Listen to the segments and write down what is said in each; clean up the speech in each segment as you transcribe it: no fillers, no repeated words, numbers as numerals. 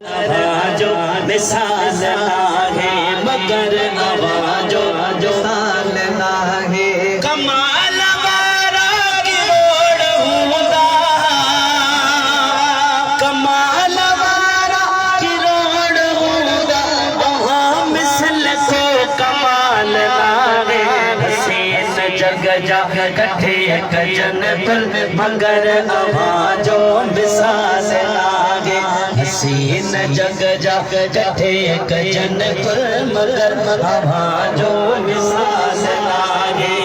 आवाजो मिसाल है मगर आवाजो मिसाल है कमाल वारा किरोड़ हुंदा कमाल वारा किरोड़ हुंदा वहाँ मिसल को कमाल लागे हसीन जग जा कठे कजन पर मगर आवाजो मिसाल लागे हसीन जग जा कठे कजन पर मगर आवाजो मिसाल लागे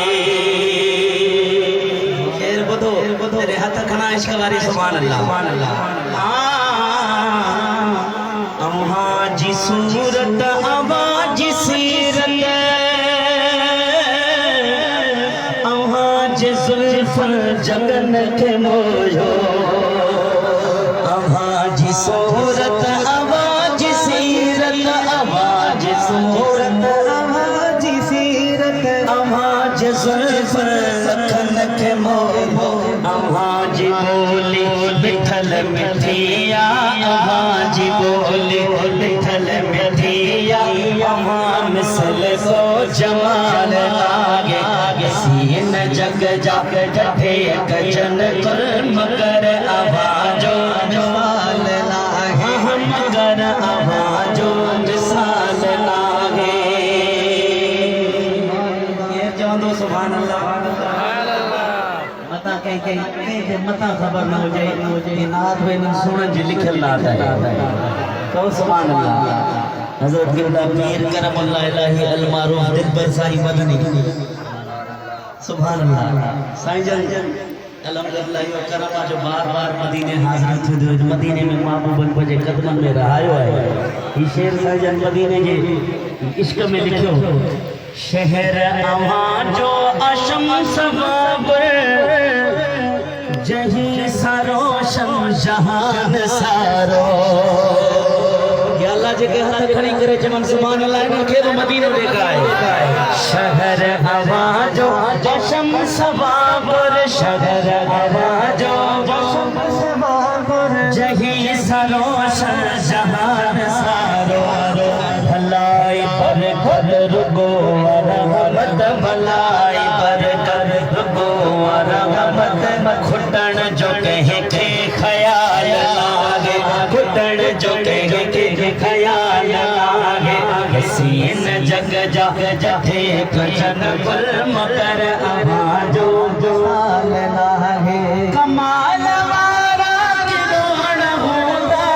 शेर बुधो तेरे हाथ खना इश्क वारी सुभान अल्लाह अम्हा जी सूरत आवाज सीरत अम्हा जी जुल्फ जगन के मोयो अम्हा जी सूरत आवाज सीरत आवाज सूरत आवाज सीरत अम्हा जी जुल्फ लखन के मोयो अम्हा जी बोली मिठल मिठिया अम्हा जी बोली मिठल मिठिया अम्हा मिसल को जमाल लागे सीन जग जा कठे कजन पर मगर आवाजो मिसाल लागे मगर आवाजो मिसाल लागे ये चवंदो सुभान अल्लाह मता कहीं मता खबर न हो जाए नात वे सुनन जी लिखल नात है तो सुभान अल्लाह हजरत गिरदा पीर करमल्लाह इलाही अल मारूफ दिलबर साईं मदनी सुभान अल्लाह साईं जन अल्हम्दुलिल्लाह यो करम जो बार-बार मदीने हाजिर थो मदीने में महबूबन को जे कदमन में रहायो है ई शेर साईं जन मदीने जे इश्क में लिखियो शहर अवा जो अशम सबब जही सरोशन जहान सारो अल्लाह के हाथ खड़ी करे चमन सुभान अल्लाह ने के मदीने देखा है शहर आवाजो जशम सबाबर शहर आवाजो जशम सबाबर जही सरोशन जहान सारो भलाई पर कर रुगो रहमत भलाई पर कर रुगो रहमत खुटन जो कहे के ख्याल लागे खुटन जो कहे के ख्याल लागे हसीन जग जा जठे कजन पर मगर आवाजो मिसाल लागे कमाल वारा किरोड़ हुंदा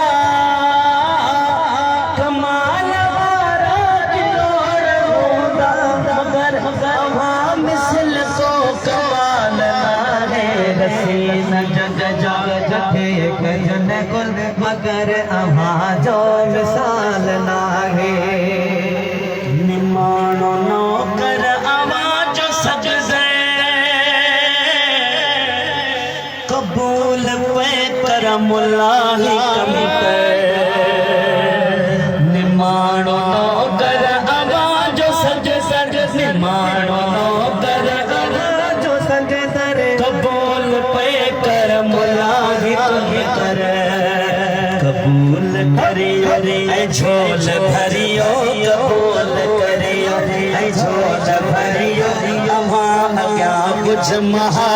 कमाल वारा किरोड़ हुंदा मगर वहाँ मिसल को कमाल लागे हसीन जग जा जठे कजन कुल मगर आवाजो मिसाल लागे निमानो नौकर आवाजो सजदे कबूल पे करमुल्लाही कमी पे निमानो नौकर आवाजो सजदे निमानो नौकर आवाजो सजदे कबूल पे करमुल्लाही कमी करे कबूल करियो ऐ झोल भरियो कबूल करियो ऐ झोल भरियो अम्हा क्या कुछ महा